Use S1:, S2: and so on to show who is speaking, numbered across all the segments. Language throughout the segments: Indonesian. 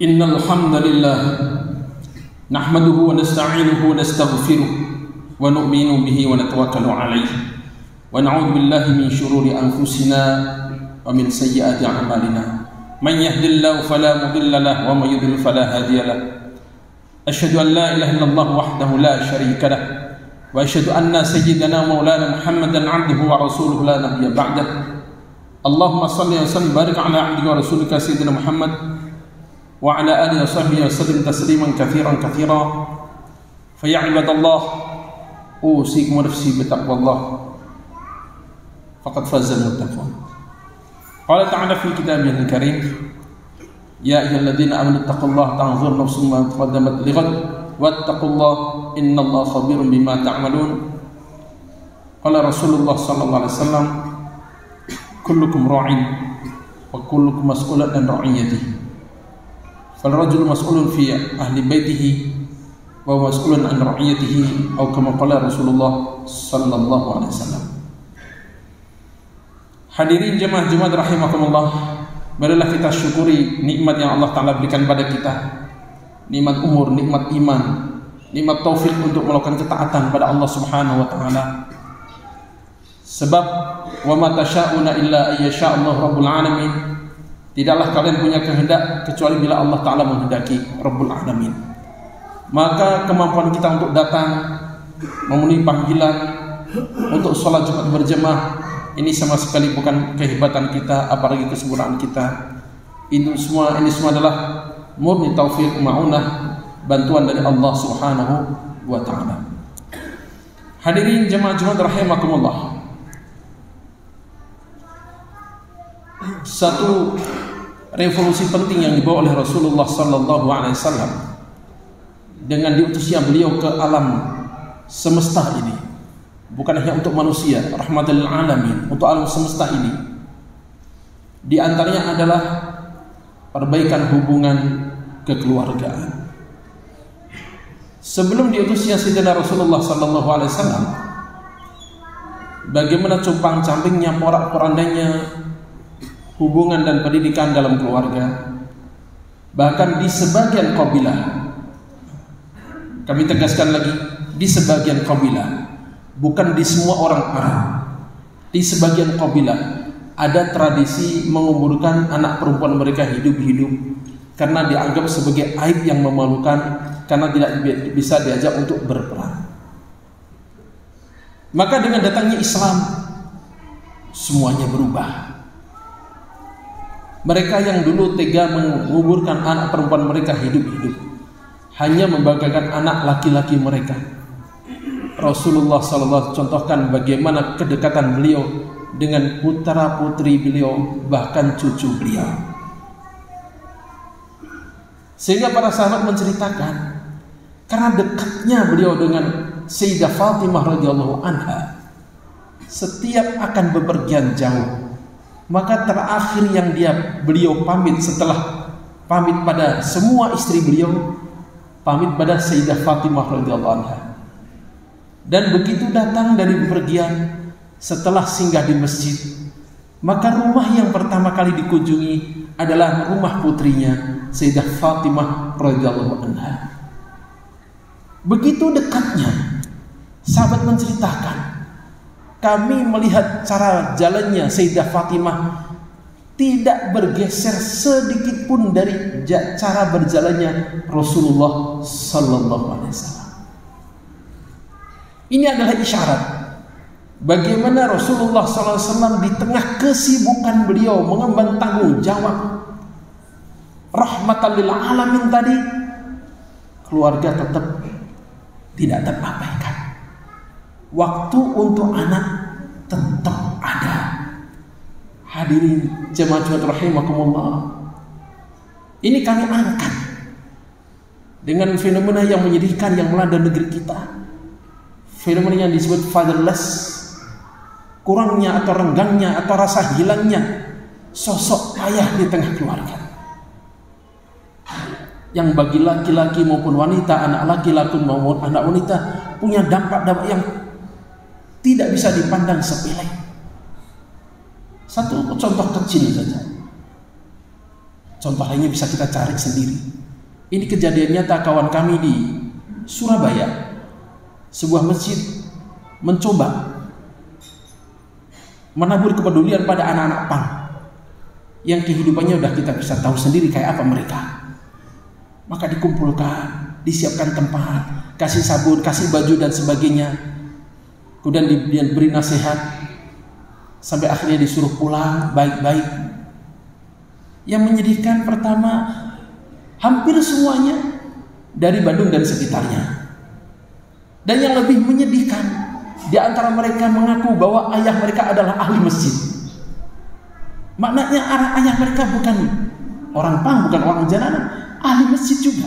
S1: Innal hamdalillah nahmaduhu wa nasta'inuhu wa nastaghfiruh wa nu'minu bihi wa natawakkalu alayhi wa na'udzu billahi min shururi anfusina wa min sayyiati a'malina. Man yahdihillahu fala mudilla lahu wa man yudlil fala hadiya lahu. Asyhadu an la ilaha illallah wahdahu la syarika lahu wa asyhadu anna sayyidana maulana Muhammadan 'abduhu wa rasuluhu la nabiyya ba'dah. Allahumma shalli wa sallim barik ala 'abdika wa rasulika sayyidina Muhammad wa ala alihi wa sahbihi wa sallim tasliman katsiran katsira. Fa ya ibadallah, usikum wa nafsi bi taqwallah faqad fazal muttaqun. Qala ta'ala fi kitabihil karim, ya ayyuhalladzina amanu taqullaha tanzur nafsum ma qaddamat lighad wattaqullaha innallaha khabirun bima ta'malun. Qala Rasulullah sallallahu alaihi wasallam, kullukum ra'in wa kullukum mas'ulun an ra'iyatihi. Fal rajulu mas'ulun fi ahli baitihi wa mas'ulun an ra'iyatihi, atau kama qala Rasulullah sallallahu alaihi wasallam. Hadirin jemaah Jumat rahimakumullah, marilah kita syukuri nikmat yang Allah Ta'ala berikan pada kita. Nikmat umur, nikmat iman, nikmat taufik untuk melakukan ketaatan pada Allah Subhanahu wa Ta'ala. Sebab wa ma tasyauna illa ayyasha Allah rabbul alamin. Tidaklah kalian punya kehendak kecuali bila Allah Ta'ala menghendaki, Rabbul Alamin. Maka kemampuan kita untuk datang memenuhi panggilan untuk sholat Jumat berjamaah, ini sama sekali bukan kehebatan kita, apalagi kesempurnaan kita. Ini semua adalah murni taufik ma'unah, bantuan dari Allah Subhanahu wa Ta'ala. Hadirin jemaah Jumat rahimakumullah, satu revolusi penting yang dibawa oleh Rasulullah sallallahu alaihi wasallam dengan diutusnya beliau ke alam semesta ini, bukan hanya untuk manusia, rahmatan lil alamin, untuk alam semesta ini. Di antaranya adalah perbaikan hubungan kekeluargaan. Sebelum diutusnya Sayyidina Rasulullah sallallahu alaihi wasallam, bagaimana compang-campingnya, porak-porandanya hubungan dan pendidikan dalam keluarga. Bahkan di sebagian kabilah, kami tegaskan lagi, di sebagian kabilah, bukan di semua orang Arab, di sebagian kabilah ada tradisi menguburkan anak perempuan mereka hidup-hidup karena dianggap sebagai aib yang memalukan, karena tidak bisa diajak untuk berperang. Maka dengan datangnya Islam, semuanya berubah. Mereka yang dulu tega menguburkan anak perempuan mereka hidup-hidup, hanya membanggakan anak laki-laki mereka. Rasulullah SAW contohkan bagaimana kedekatan beliau dengan putra putri beliau, bahkan cucu beliau. Sehingga para sahabat menceritakan, karena dekatnya beliau dengan Sayyidah Fatimah radhiyallahu anha, setiap akan bepergian jauh, maka terakhir yang beliau pamit setelah pamit pada semua istri beliau, pamit pada Sayyidah Fatimah radhiyallahu anha. Dan begitu datang dari bepergian, setelah singgah di masjid, maka rumah yang pertama kali dikunjungi adalah rumah putrinya Sayyidah Fatimah radhiyallahu anha. Begitu dekatnya, sahabat menceritakan, kami melihat cara jalannya Sayyidah Fatimah tidak bergeser sedikit pun dari cara berjalannya Rasulullah sallallahu alaihi wasallam. Ini adalah isyarat bagaimana Rasulullah sallallahu alaihi wasallam di tengah kesibukan beliau mengemban tanggung jawab rahmatan lil alamin tadi, keluarga tetap tidak terabaikan. Waktu untuk anak tetap ada. Hadirin jemaah Jumat rahimakumullah, ini kami angkat dengan fenomena yang menyedihkan yang melanda negeri kita. Fenomena yang disebut fatherless, kurangnya atau renggangnya atau rasa hilangnya sosok ayah di tengah keluarga, yang bagi laki-laki maupun wanita, anak laki-laki maupun anak wanita, punya dampak-dampak yang tidak bisa dipandang sepele. Satu contoh kecil saja. Contoh lainnya bisa kita cari sendiri. Ini kejadian nyata kawan kami di Surabaya. Sebuah masjid mencoba menabur kepedulian pada anak-anak pang yang kehidupannya udah kita bisa tahu sendiri kayak apa mereka. Maka dikumpulkan, disiapkan tempat, kasih sabun, kasih baju dan sebagainya. Kemudian diberi nasihat sampai akhirnya disuruh pulang baik-baik. Yang menyedihkan pertama, hampir semuanya dari Bandung dan sekitarnya. Dan yang lebih menyedihkan, di antara mereka mengaku bahwa ayah mereka adalah ahli masjid. Maknanya ayah mereka bukan orang pang, bukan orang jalanan, ahli masjid juga.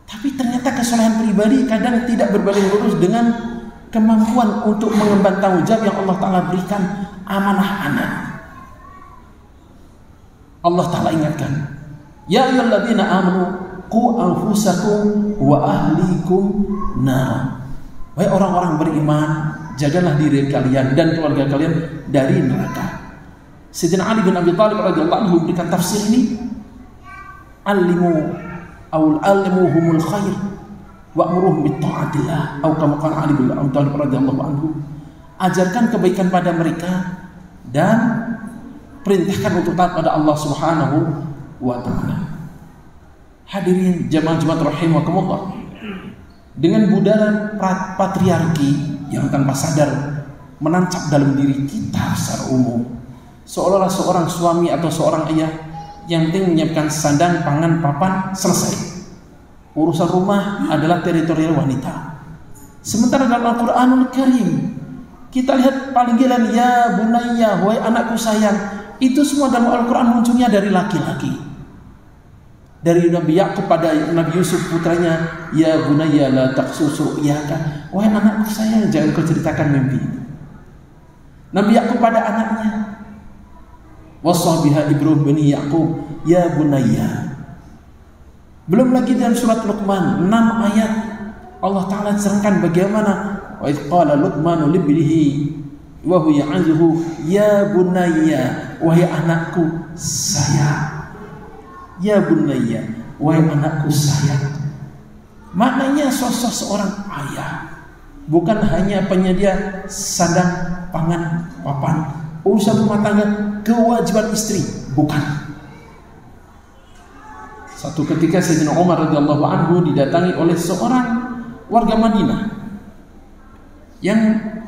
S1: Tapi ternyata kesolehan pribadi kadang tidak berbanding lurus dengan kemampuan untuk mengemban tanggung jawab yang Allah Ta'ala berikan amanah anak. Allah Ta'ala ingatkan, ya ayyuhalladzina amanu qu anfusakum wa ahlikum nar. Wahai orang-orang beriman, jagalah diri kalian dan keluarga kalian dari neraka. Sayyidina Ali bin Abi Thalib radhiyallahu anhu memberikan tafsir ini, allimuhumul khair wa'muruhum bitta'atillah, atau kama qala Ali bin Abi Thalib radhiyallahu anhu. Ajarkan kebaikan pada mereka dan perintahkan untuk taat pada Allah Subhanahu wa ta'ala. Hadirin jamaah Jumat rahimakumullah. Dengan budaya patriarki yang tanpa sadar menancap dalam diri kita secara umum, seolah-olah seorang suami atau seorang ayah yang penting menyiapkan sandang, pangan, papan, selesai. Urusan rumah adalah teritorial wanita. Sementara dalam Al-Quranul Karim kita lihat panggilan ya bunayya, wahai anakku sayang, itu semua dalam Al-Quran munculnya dari laki-laki. Dari Nabi Yakub pada Nabi Yusuf putranya, ya bunayya la taqsus ru'yaka, wahai anakku sayang, jangan kau ceritakan mimpi. Nabi Yakub pada anaknya, wasa biha Ibrahim bin Yakub, ya bunayya. Belum lagi dalam surat Luqman 6 ayat Allah Ta'ala ceritakan bagaimana wa idh qala Luqmanu libnihi wa huwa ya'idhuhu ya bunayya, wahai anakku sayang, ya bunayya, wahai anakku sayang. Maknanya sosok seorang ayah bukan hanya penyedia sandang, pangan, papan, urusan rumah tangga, kewajiban istri, bukan. Satu ketika Sayyidina Umar radhiyallahu anhu didatangi oleh seorang warga Madinah yang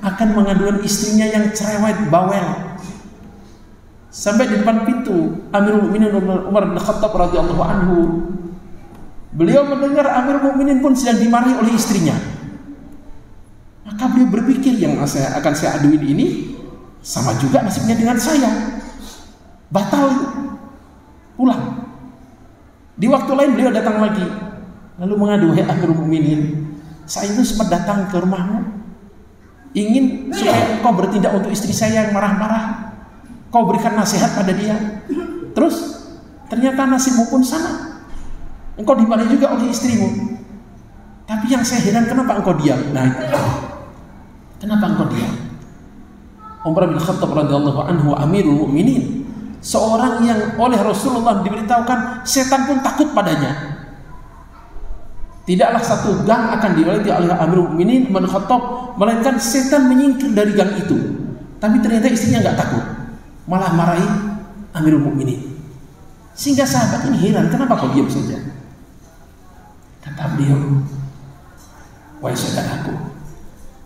S1: akan mengadukan istrinya yang cerewet, bawel. Sampai di depan pintu Amirul Mukminin Umar bin Khattab radhiyallahu anhu, beliau mendengar Amirul Mukminin pun sedang dimarahi oleh istrinya. Maka beliau berpikir, yang akan saya aduin ini sama juga nasibnya dengan saya, batal, pulang. Di waktu lain beliau datang lagi, lalu mengadu, "Hai Amirul Mukminin, saya itu sempat datang ke rumahmu, ingin supaya engkau bertindak untuk istri saya yang marah-marah. Kau berikan nasihat pada dia. Terus ternyata nasibmu pun sama. Engkau dimarahi juga oleh istrimu. Tapi yang saya heran, kenapa engkau diam?" Nah, kenapa engkau diam? Umar bin Khattab radhiyallahu anhu Amirul Mukminin, seorang yang oleh Rasulullah diberitahukan setan pun takut padanya. Tidaklah satu gang akan dilewati oleh Amirul Mukminin bin Khattab, melainkan setan menyingkir dari gang itu. Tapi ternyata istrinya nggak takut, malah marahi Amirul Mukminin. Sehingga sahabat ini heran, kenapa kau diam saja? Kata beliau, wahai saudaraku,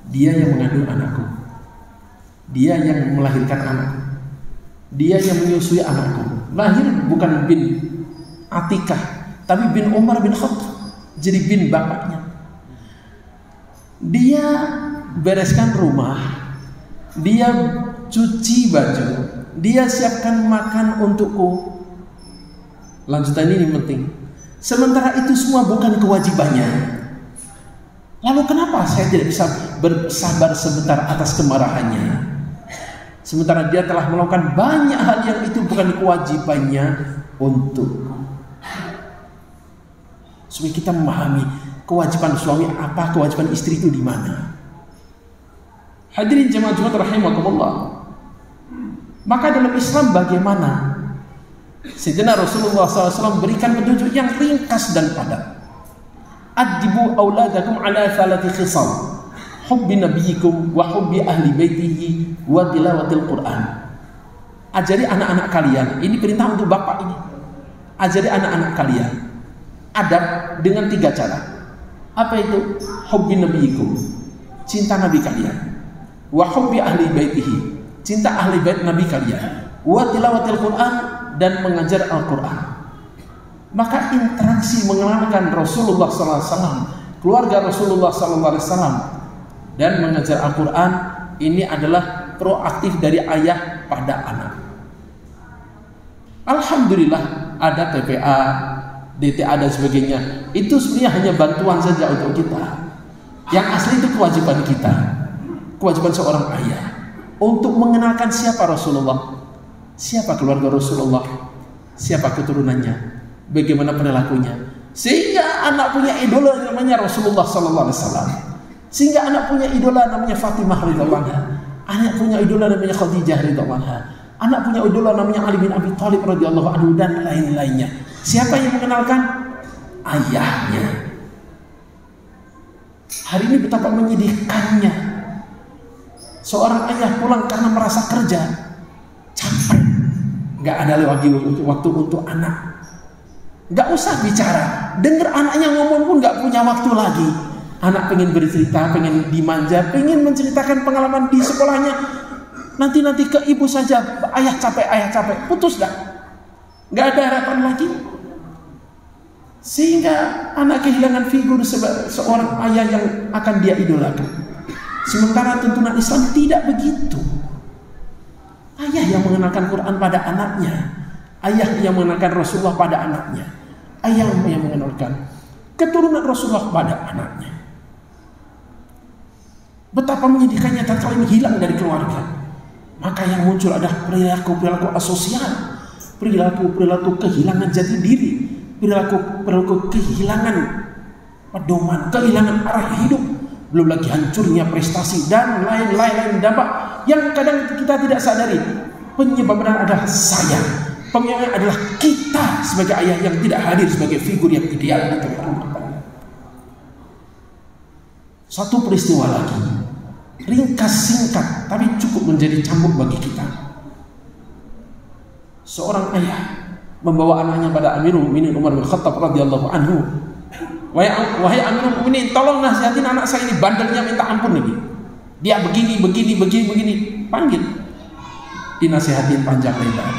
S1: dia yang mengandung anakku, dia yang melahirkan anakku, dia yang menyusui anakku. Lahir bukan bin Atikah, tapi bin Umar bin Khattab, jadi bin bapaknya. Dia bereskan rumah, dia cuci baju, dia siapkan makan untukku. Lanjutan ini penting. Sementara itu semua bukan kewajibannya. Lalu kenapa saya tidak bisa bersabar sebentar atas kemarahannya? Sementara dia telah melakukan banyak hal yang itu bukan kewajibannya untukku. Supaya kita memahami kewajiban suami apa, kewajiban istri itu di mana. Hadirin jemaah Jumat rahimakumullah. Maka dalam Islam bagaimana Sayyidina Rasulullah SAW berikan petunjuk yang ringkas dan padat. Adibu auladakum ala thalathi khisal, hubbi nabiyikum wa hubbi ahli baitihi wa tilawatil Quran. Ajari anak-anak kalian, ini perintah untuk bapak ini. Ajari anak-anak kalian adab dengan 3 cara. Apa itu? Hubbi nabiyikum, cinta nabi kalian. Wa hubbi ahli baitihi, cinta ahli bait nabi kalian. Wa tilawatil Quran, dan mengajar Al-Quran. Maka interaksi mengenalkan Rasulullah SAW, keluarga Rasulullah SAW, dan mengajar Al-Quran, ini adalah proaktif dari ayah pada anak. Alhamdulillah ada TPA, DTA dan sebagainya. Itu sebenarnya hanya bantuan saja untuk kita. Yang asli itu kewajiban kita, kewajiban seorang ayah untuk mengenalkan siapa Rasulullah, siapa keluarga Rasulullah, siapa keturunannya, bagaimana perilakunya, sehingga anak punya idola namanya Rasulullah SAW, sehingga anak punya idola namanya Fatimah radhiyallahu anha, anak punya idola namanya Khadijah radhiyallahu anha, anak punya idola namanya Ali bin Abi Thalib radhiyallahu anhu, dan lain-lainnya. Siapa yang mengenalkan? Ayahnya. Hari ini betapa menyedihkannya, seorang ayah pulang karena merasa kerja capek, nggak ada lagi waktu untuk anak. Nggak usah bicara, dengar anaknya ngomong pun nggak punya waktu lagi. Anak pengen bercerita, pengen dimanja, pengen menceritakan pengalaman di sekolahnya. Nanti ke ibu saja, ayah capek, putus dah. Nggak ada harapan lagi. Sehingga anak kehilangan figur seorang ayah yang akan dia idolakan. Sementara tuntunan Islam tidak begitu. Ayah yang mengenalkan Quran pada anaknya, ayah yang mengenalkan Rasulullah pada anaknya, ayah yang mengenalkan keturunan Rasulullah pada anaknya. Betapa menyedihkannya tatkala ini hilang dari keluarga. Maka yang muncul adalah perilaku asosial, perilaku kehilangan jati diri, perilaku kehilangan pedoman, kehilangan arah hidup, belum lagi hancurnya prestasi dan lain-lain dampak yang kadang kita tidak sadari. Penyebabnya adalah saya, penyebabnya adalah kita sebagai ayah yang tidak hadir sebagai figur yang ideal untuk rumah tangga. Satu peristiwa lagi, ringkas singkat tapi cukup menjadi cambuk bagi kita. Seorang ayah membawa anaknya pada Amirul Mukminin Umar bin Khattab radhiyallahu anhu. Wahai Amirul Mukminin, tolong nasihatin anak saya ini, bandelnya minta ampun lagi. Dia begini. Panggil. Dinasihatin panjang lebar.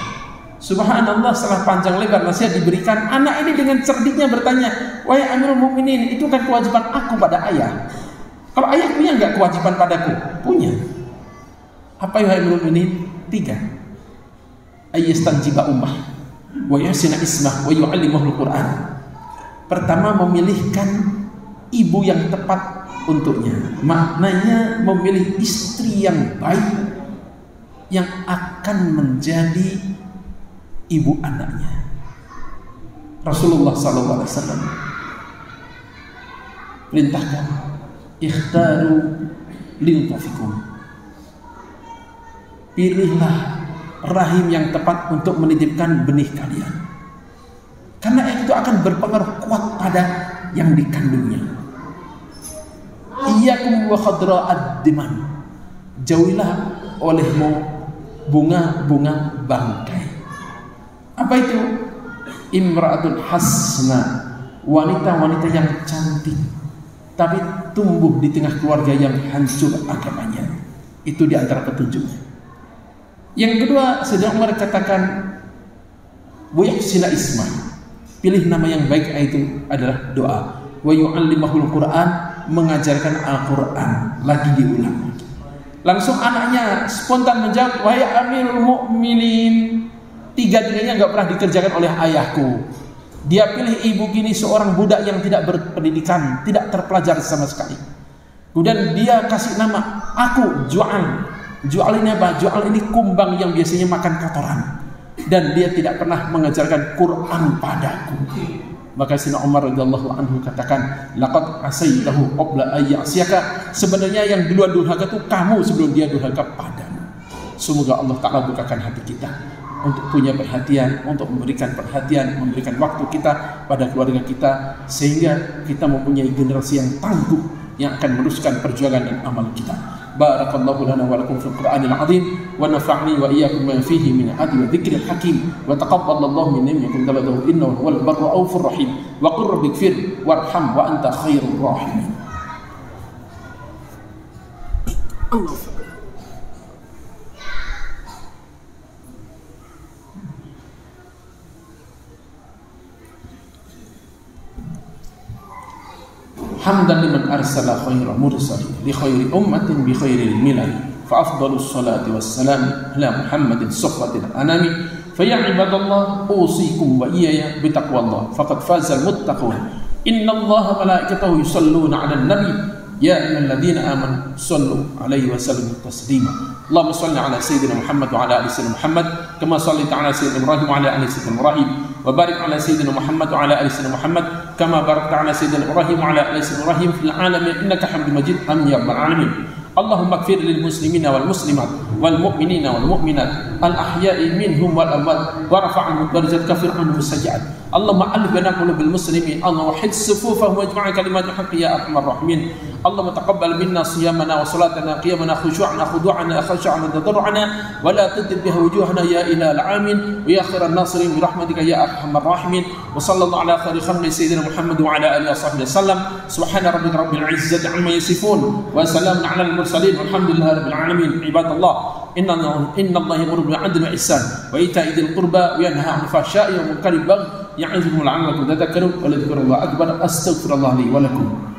S1: Subhanallah, setelah panjang lebar nasihat diberikan, anak ini dengan cerdiknya bertanya, wahai Amirul Mukminin, itu kan kewajiban aku pada ayah. Kalau ayah punya enggak kewajiban padaku? Punya. Apa ya Amirul Mukminin? 3. Ayyastanjiba ummah wa yusina ismah wa yu'allimuhul Quran. Pertama, memilihkan ibu yang tepat untuknya. Maknanya memilih istri yang baik yang akan menjadi ibu anaknya. Rasulullah SAW perintahkan, ikhtaru lintafikum, pilihlah rahim yang tepat untuk menitipkan benih kalian, karena itu akan berpengaruh kuat pada yang dikandungnya. Iyyakum wa khadra'ad diman, jauhilah olehmu bunga-bunga bangkai. Apa itu? Imra'atun hasna, wanita-wanita yang cantik tapi tumbuh di tengah keluarga yang hancur agamanya. Itu di antara petunjuknya. Yang kedua, Sayyidina Umar katakan, wa yuhsina ismah, pilih nama yang baik, itu adalah doa. Wa yu'allimahul Quran, mengajarkan Al-Quran. Lagi diulang. Langsung anaknya spontan menjawab, wahai Amirul Mukminin, 3-tiganya enggak pernah dikerjakan oleh ayahku. Dia pilih ibu gini, seorang budak yang tidak berpendidikan, tidak terpelajar sama sekali. Kemudian dia kasih nama aku Ju'al. Ju'al ini apa? Ju'al ini kumbang yang biasanya makan kotoran. Dan dia tidak pernah mengajarkan Quran padaku. Maka Sayyidina Umar radhiyallahu anhu katakan, laqad asaitahu qabla ayyasiyaka, sebenarnya yang duluan durhaka itu kamu sebelum dia durhaka padamu. Semoga Allah Ta'ala bukakan hati kita untuk punya perhatian, untuk memberikan perhatian, memberikan waktu kita pada keluarga kita, sehingga kita mempunyai generasi yang tangguh yang akan meneruskan perjuangan dan amal kita. Barakallahu lana wa lakum fil Qur'anil azim wa nafa'ni wa iyyakum ma fihi min ayati wa dzikril hakim wa taqabbalallahu minni wa minkum tawallahu innahu huwal barru awfur rahim wa qur rabbighfir warham wa anta khairur rahimin. Allah. Hamdan liman arsala khairal mursalin li khairi ummatin bi khairil milal fa afdalus salati wassalam ala Muhammadin safwatil anami fa ya ibadallah usikum wa iyaya bi taqwallah faqad fazal muttaqun innallaha malaikatahu yusalluna 'alan nabi ya ayyuhalladzina amanu sallu 'alaihi wa sallimu taslima Allahumma shalli 'ala sayyidina Muhammad wa 'ala ali sayyidina Muhammad kama shallaita 'ala sayyidina Ibrahim wa 'ala ali sayyidina Ibrahim wa barik 'ala sayyidina Muhammad wa 'ala ali sayyidina Muhammad kama barakta 'ala sayyidina Ibrahim wa 'ala ali sayyidina Ibrahim fil 'alamin innaka Hamidum Majid amin ya rabbal alamin. Allahumma ighfir lil muslimina wal muslimat wal mu'minina wal mu'minat al ahya'i minhum wal amwat warfa'anhum darajat kafir anhum sayi'at. Allahumma alif baina qulubil muslimin Allahumma wahhid sufufahum wajma' kalimatul haqqi ya arhamar rahimin. Allahumma taqabbal minna siyamana wa salatana qiyamana khushu'ana khudu'ana khashu'ana tadarru'ana wa la tudil biha wujuhana ya ilahal alamin wa ya khairan nasirin bi rahmatika ya arhamar rahimin. Wa sallallahu ala khairi khalqi sayyidina Muhammad wa ala alihi washabbihi wasallam. Subhana rabbika rabbil izzati amma yasifun wa salamun ala al mursalin walhamdulillahi rabbil alamin. Ibadallah inna Allah ya'muru bil 'adli wal ihsan wa ita'i dzil qurba wa yanha 'anil fahsya'i wal munkari wal baghi ya'izukum la'allakum tadhakkarun wa la dzikrullahi akbar. Astaghfirullah li wa lakum.